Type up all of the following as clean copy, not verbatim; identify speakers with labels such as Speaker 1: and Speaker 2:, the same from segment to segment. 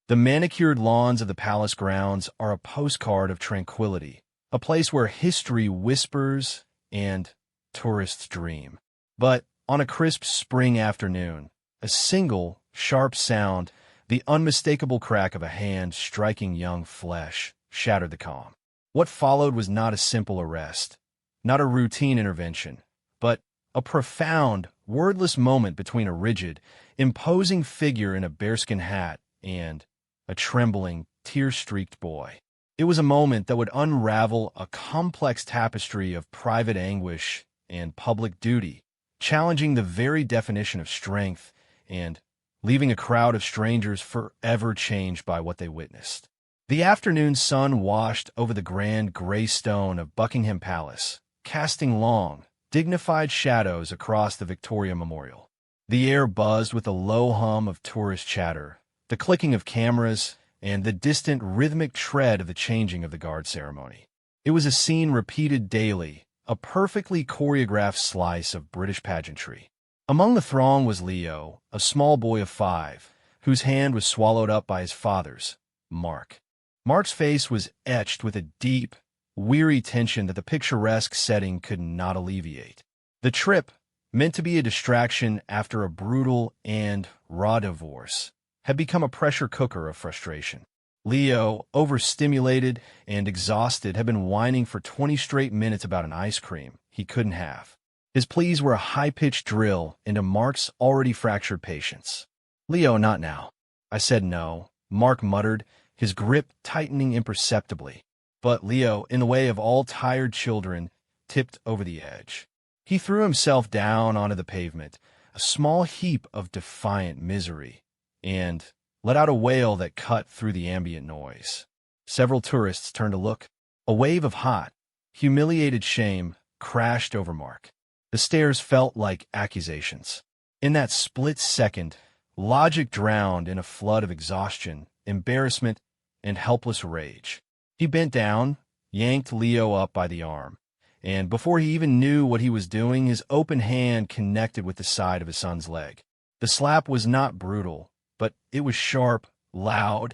Speaker 1: The manicured lawns of the palace grounds are a postcard of tranquility, a place where history whispers and tourists dream. But on a crisp spring afternoon, a single, sharp sound, the unmistakable crack of a hand striking young flesh, shattered the calm. What followed was not a simple arrest, not a routine intervention, but a profound, wordless moment between a rigid, imposing figure in a bearskin hat and a trembling, tear-streaked boy. It was a moment that would unravel a complex tapestry of private anguish and public duty, challenging the very definition of strength and leaving a crowd of strangers forever changed by what they witnessed. The afternoon sun washed over the grand gray stone of Buckingham Palace, casting long, dignified shadows across the Victoria Memorial. The air buzzed with a low hum of tourist chatter, the clicking of cameras, and the distant rhythmic tread of the changing of the guard ceremony. It was a scene repeated daily, a perfectly choreographed slice of British pageantry. Among the throng was Leo, a small boy of 5, whose hand was swallowed up by his father's, Mark. Mark's face was etched with a deep, weary tension that the picturesque setting could not alleviate. The trip, meant to be a distraction after a brutal and raw divorce, had become a pressure cooker of frustration. Leo, overstimulated and exhausted, had been whining for 20 straight minutes about an ice cream he couldn't have. His pleas were a high-pitched drill into Mark's already fractured patience. "Leo, not now." I said no. Mark muttered, his grip tightening imperceptibly. But Leo, in the way of all tired children, tipped over the edge. He threw himself down onto the pavement, a small heap of defiant misery, and let out a wail that cut through the ambient noise. Several tourists turned to look. A wave of hot, humiliated shame crashed over Mark. The stares felt like accusations. In that split second, logic drowned in a flood of exhaustion, embarrassment, and helpless rage. He bent down, yanked Leo up by the arm, and before he even knew what he was doing, his open hand connected with the side of his son's leg. The slap was not brutal, but it was sharp, loud,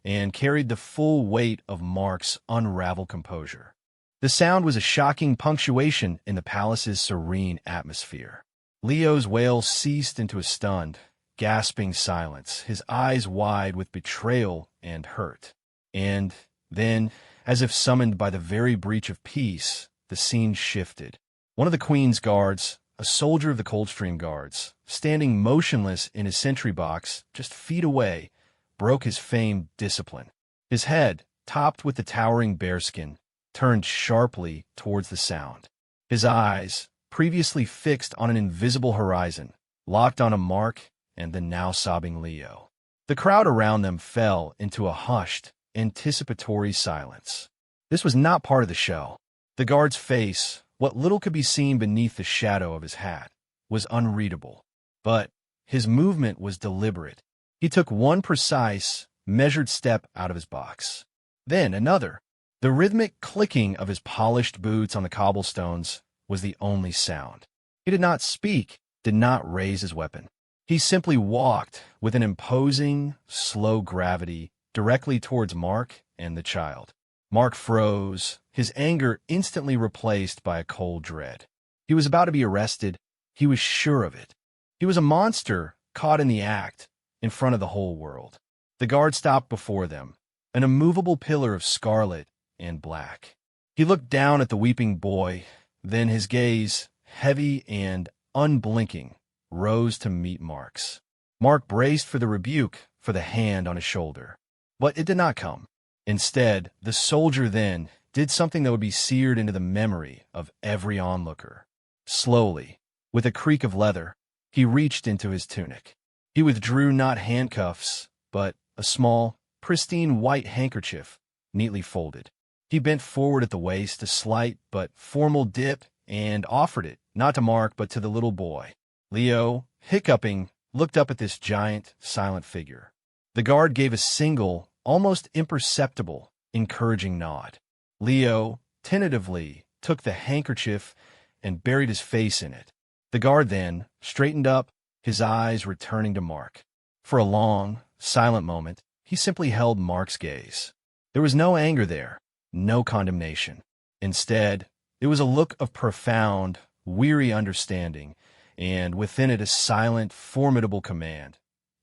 Speaker 1: and carried the full weight of Mark's unraveled composure. The sound was a shocking punctuation in the palace's serene atmosphere. Leo's wail ceased into a stunned, gasping silence, his eyes wide with betrayal and hurt. And then, as if summoned by the very breach of peace, the scene shifted. One of the Queen's guards, a soldier of the Coldstream Guards, standing motionless in his sentry box just feet away, broke his famed discipline. His head, topped with the towering bearskin, turned sharply towards the sound. His eyes, previously fixed on an invisible horizon, locked on a Mark and the now sobbing Leo. The crowd around them fell into a hushed, anticipatory silence. This was not part of the show. The guard's face, what little could be seen beneath the shadow of his hat, was unreadable. But his movement was deliberate. He took one precise, measured step out of his box. Then another. The rhythmic clicking of his polished boots on the cobblestones was the only sound. He did not speak, did not raise his weapon. He simply walked with an imposing, slow gravity directly towards Mark and the child. Mark froze, his anger instantly replaced by a cold dread. He was about to be arrested. He was sure of it. He was a monster caught in the act, in front of the whole world. The guard stopped before them, an immovable pillar of scarlet and black. He looked down at the weeping boy, then his gaze, heavy and unblinking, rose to meet Mark's. Mark braced for the rebuke, for the hand on his shoulder. But it did not come. Instead, the soldier then did something that would be seared into the memory of every onlooker. Slowly, with a creak of leather, he reached into his tunic. He withdrew not handcuffs, but a small, pristine white handkerchief, neatly folded. He bent forward at the waist, a slight but formal dip, and offered it, not to Mark, but to the little boy. Leo, hiccuping, looked up at this giant, silent figure. The guard gave a single, almost imperceptible, encouraging nod. Leo, tentatively, took the handkerchief and buried his face in it. The guard then straightened up, his eyes returning to Mark. For a long, silent moment, he simply held Mark's gaze. There was no anger there, no condemnation. Instead, it was a look of profound, weary understanding, and within it a silent, formidable command.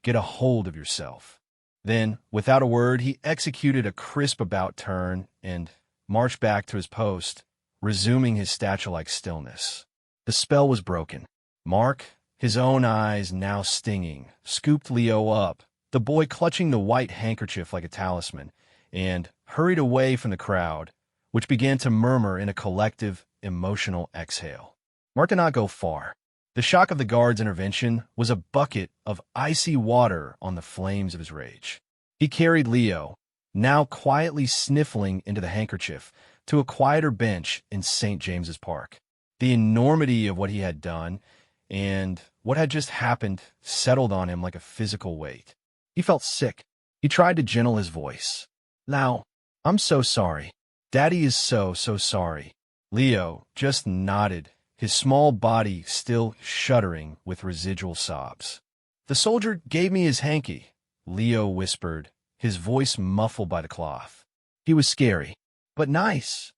Speaker 1: Get a hold of yourself. Then, without a word, he executed a crisp about turn and marched back to his post, resuming his statue-like stillness. The spell was broken. Mark, his own eyes now stinging, scooped Leo up, the boy clutching the white handkerchief like a talisman, and hurried away from the crowd, which began to murmur in a collective, emotional exhale. Mark did not go far. The shock of the guard's intervention was a bucket of icy water on the flames of his rage. He carried Leo, now quietly sniffling into the handkerchief, to a quieter bench in St. James's Park. The enormity of what he had done and what had just happened settled on him like a physical weight. He felt sick. He tried to gentle his voice. "Now, I'm so sorry. Daddy is so sorry." Leo just nodded, his small body still shuddering with residual sobs. "The soldier gave me his hanky," Leo whispered, his voice muffled by the cloth. "He was scary, but nice."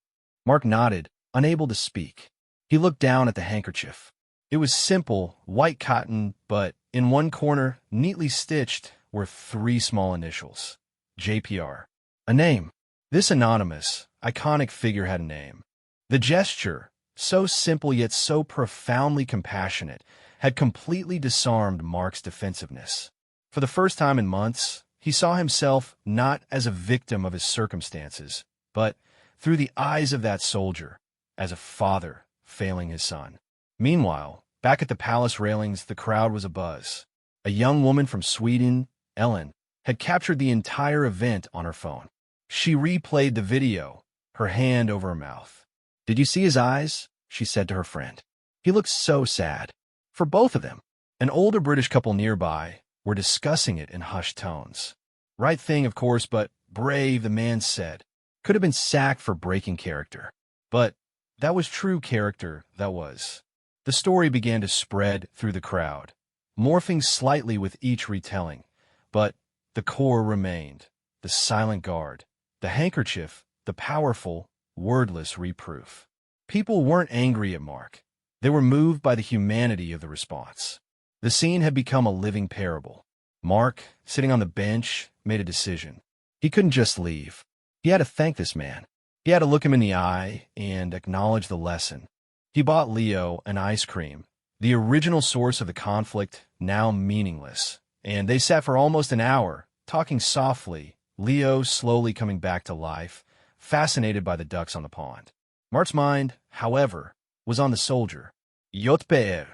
Speaker 1: Mark nodded, unable to speak. He looked down at the handkerchief. It was simple, white cotton, but in one corner, neatly stitched, were 3 small initials. JPR. A name. This anonymous, iconic figure had a name. The gesture, so simple yet so profoundly compassionate, had completely disarmed Mark's defensiveness. For the first time in months, he saw himself not as a victim of his circumstances, but through the eyes of that soldier, as a father failing his son. Meanwhile, back at the palace railings, the crowd was abuzz. A young woman from Sweden, Ellen, had captured the entire event on her phone. She replayed the video, her hand over her mouth. "Did you see his eyes?" she said to her friend. "He looked so sad." For both of them, an older British couple nearby, were discussing it in hushed tones. "Right thing, of course, but brave," the man said. "Could have been sacked for breaking character." But that was true character, that was. The story began to spread through the crowd, morphing slightly with each retelling. But the core remained, the silent guard, the handkerchief, the powerful, wordless reproof. People weren't angry at Mark. They were moved by the humanity of the response. The scene had become a living parable. Mark, sitting on the bench, made a decision. He couldn't just leave. He had to thank this man. He had to look him in the eye and acknowledge the lesson. He bought Leo an ice cream, the original source of the conflict, now meaningless, and they sat for almost an hour, talking softly, Leo slowly coming back to life, fascinated by the ducks on the pond. Mark's mind, however, was on the soldier. Yotpere.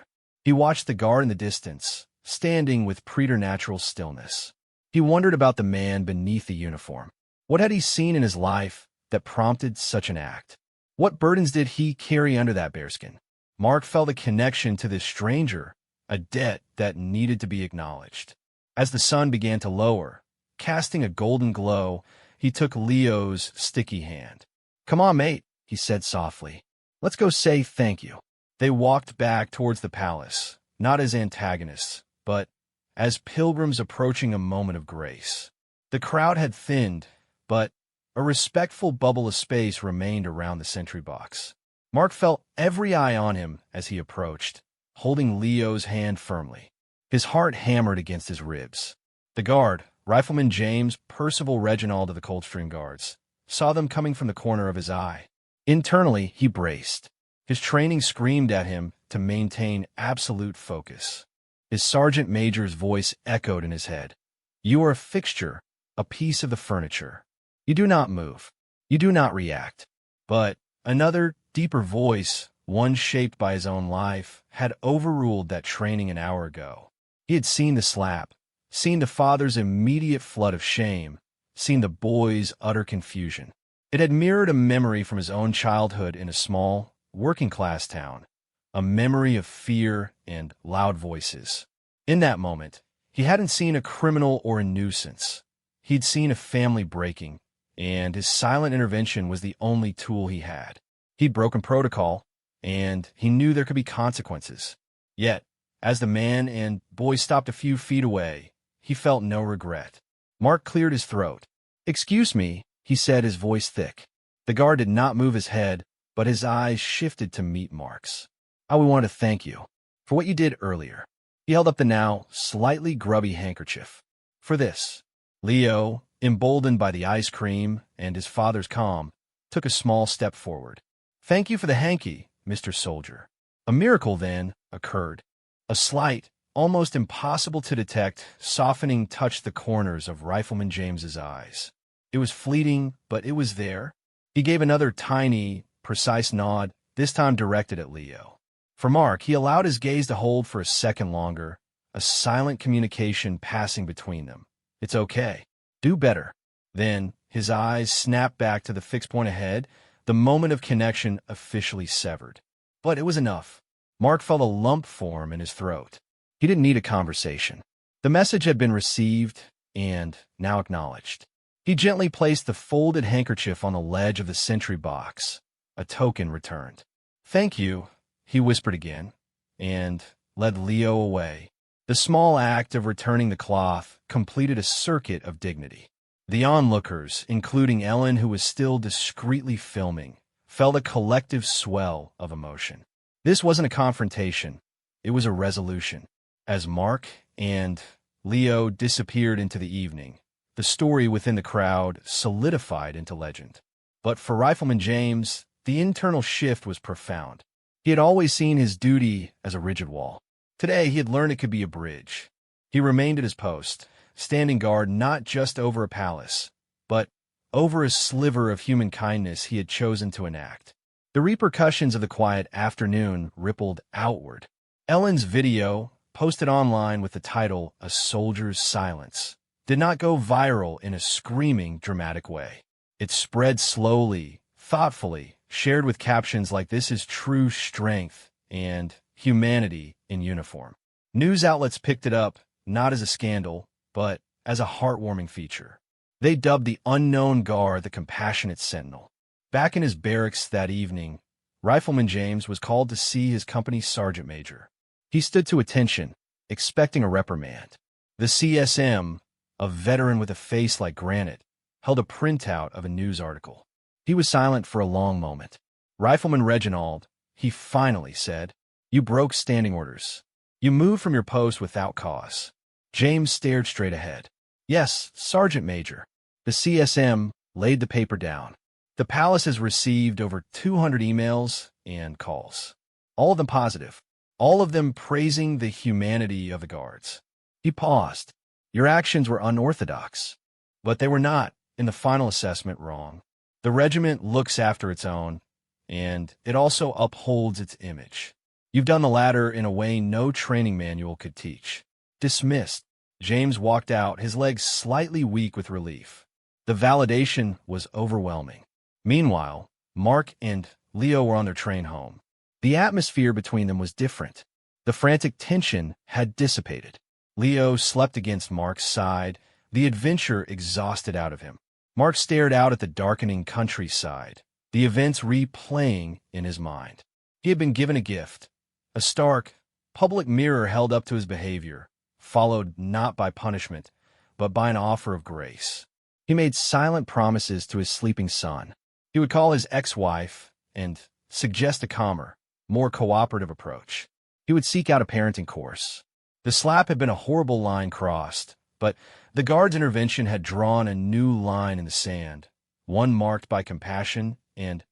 Speaker 1: He watched the guard in the distance, standing with preternatural stillness. He wondered about the man beneath the uniform. What had he seen in his life that prompted such an act? What burdens did he carry under that bearskin? Mark felt a connection to this stranger, a debt that needed to be acknowledged. As the sun began to lower, casting a golden glow, he took Leo's sticky hand. "Come on, mate," he said softly. "Let's go say thank you." They walked back towards the palace, not as antagonists, but as pilgrims approaching a moment of grace. The crowd had thinned, but a respectful bubble of space remained around the sentry box. Mark felt every eye on him as he approached, holding Leo's hand firmly. His heart hammered against his ribs. The guard, Rifleman James Percival Reginald of the Coldstream Guards, saw them coming from the corner of his eye. Internally, he braced. His training screamed at him to maintain absolute focus. His sergeant major's voice echoed in his head. "You are a fixture, a piece of the furniture. You do not move. You do not react." But another, deeper voice, one shaped by his own life, had overruled that training an hour ago. He had seen the slap, seen the father's immediate flood of shame, seen the boy's utter confusion. It had mirrored a memory from his own childhood in a small, working-class town, a memory of fear and loud voices. In that moment, he hadn't seen a criminal or a nuisance. He'd seen a family breaking, and his silent intervention was the only tool he had. He'd broken protocol, and he knew there could be consequences. Yet, as the man and boy stopped a few feet away, he felt no regret. Mark cleared his throat. "Excuse me," he said, his voice thick. The guard did not move his head, but his eyes shifted to meet Mark's. "I want to thank you for what you did earlier." He held up the now slightly grubby handkerchief. "For this." Leo, emboldened by the ice cream and his father's calm, took a small step forward. "Thank you for the hanky, Mr. Soldier." A miracle then occurred. A slight, almost impossible to detect, softening touched the corners of Rifleman James's eyes. It was fleeting, but it was there. He gave another tiny, precise nod, this time directed at Leo. For Mark, he allowed his gaze to hold for a second longer, a silent communication passing between them. "It's okay. Do better." Then, his eyes snapped back to the fixed point ahead, the moment of connection officially severed. But it was enough. Mark felt a lump form in his throat. He didn't need a conversation. The message had been received and now acknowledged. He gently placed the folded handkerchief on the ledge of the sentry box, a token returned. "Thank you," he whispered again, and led Leo away. The small act of returning the cloth completed a circuit of dignity. The onlookers, including Ellen, who was still discreetly filming, felt a collective swell of emotion. This wasn't a confrontation. It was a resolution. As Mark and Leo disappeared into the evening, the story within the crowd solidified into legend. But for Rifleman James, the internal shift was profound. He had always seen his duty as a rigid wall. Today, he had learned it could be a bridge. He remained at his post, standing guard not just over a palace, but over a sliver of human kindness he had chosen to enact. The repercussions of the quiet afternoon rippled outward. Ellen's video, posted online with the title "A Soldier's Silence," did not go viral in a screaming, dramatic way. It spread slowly, thoughtfully, shared with captions like "This is true strength" and "Humanity in uniform." News outlets picked it up, not as a scandal, but as a heartwarming feature. They dubbed the unknown guard the compassionate sentinel. Back in his barracks that evening, Rifleman James was called to see his company's sergeant major. He stood to attention, expecting a reprimand. The CSM, a veteran with a face like granite, held a printout of a news article. He was silent for a long moment. "Rifleman Reginald," he finally said, "you broke standing orders. You moved from your post without cause." James stared straight ahead. "Yes, Sergeant Major." The CSM laid the paper down. "The palace has received over 200 emails and calls. All of them positive. All of them praising the humanity of the guards." He paused. "Your actions were unorthodox, but they were not, in the final assessment, wrong. The regiment looks after its own, and it also upholds its image. You've done the latter in a way no training manual could teach." Dismissed. James walked out, his legs slightly weak with relief. The validation was overwhelming. Meanwhile, Mark and Leo were on their train home. The atmosphere between them was different. The frantic tension had dissipated. Leo slept against Mark's side, the adventure exhausted out of him. Mark stared out at the darkening countryside, the events replaying in his mind. He had been given a gift, a stark, public mirror held up to his behavior, followed not by punishment, but by an offer of grace. He made silent promises to his sleeping son. He would call his ex-wife and suggest a calmer, more cooperative approach. He would seek out a parenting course. The slap had been a horrible line crossed, but the guard's intervention had drawn a new line in the sand, one marked by compassion and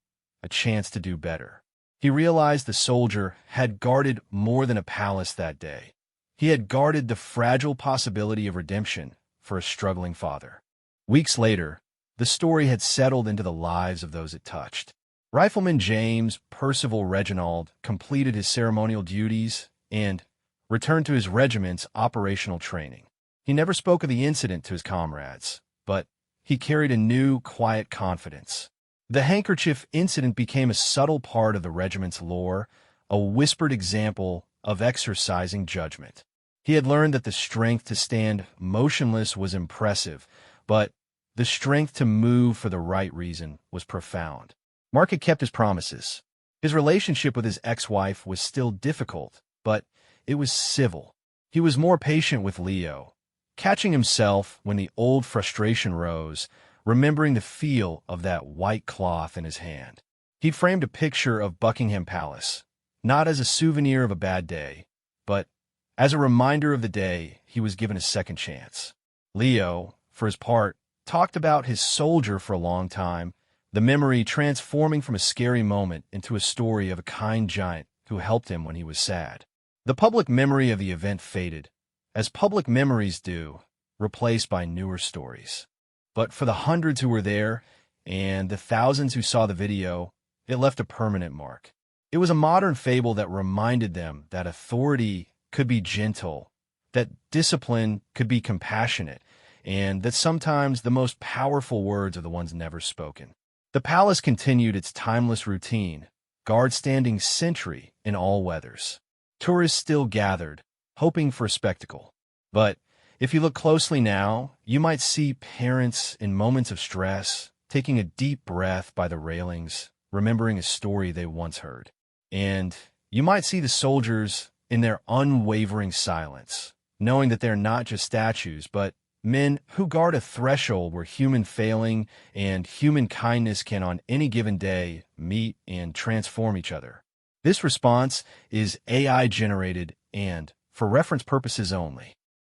Speaker 1: a chance to do better. He realized the soldier had guarded more than a palace that day. He had guarded the fragile possibility of redemption for a struggling father. Weeks later, the story had settled into the lives of those it touched. Rifleman James Percival Reginald completed his ceremonial duties and returned to his regiment's operational training. He never spoke of the incident to his comrades, but he carried a new, quiet confidence. The handkerchief incident became a subtle part of the regiment's lore, a whispered example of exercising judgment. He had learned that the strength to stand motionless was impressive, but the strength to move for the right reason was profound. Mark had kept his promises. His relationship with his ex-wife was still difficult, but it was civil. He was more patient with Leo, catching himself when the old frustration rose, remembering the feel of that white cloth in his hand. He framed a picture of Buckingham Palace, not as a souvenir of a bad day, but as a reminder of the day he was given a second chance. Leo, for his part, talked about his soldier for a long time, the memory transforming from a scary moment into a story of a kind giant who helped him when he was sad. The public memory of the event faded, as public memories do, replaced by newer stories. But for the hundreds who were there, and the thousands who saw the video, it left a permanent mark. It was a modern fable that reminded them that authority could be gentle, that discipline could be compassionate, and that sometimes the most powerful words are the ones never spoken. The palace continued its timeless routine, guards standing sentry in all weathers. Tourists still gathered, hoping for a spectacle. But if you look closely now, you might see parents in moments of stress, taking a deep breath by the railings, remembering a story they once heard. And you might see the soldiers in their unwavering silence, knowing that they're not just statues, but men who guard a threshold where human failing and human kindness can on any given day meet and transform each other. This response is AI generated and, for reference purposes only,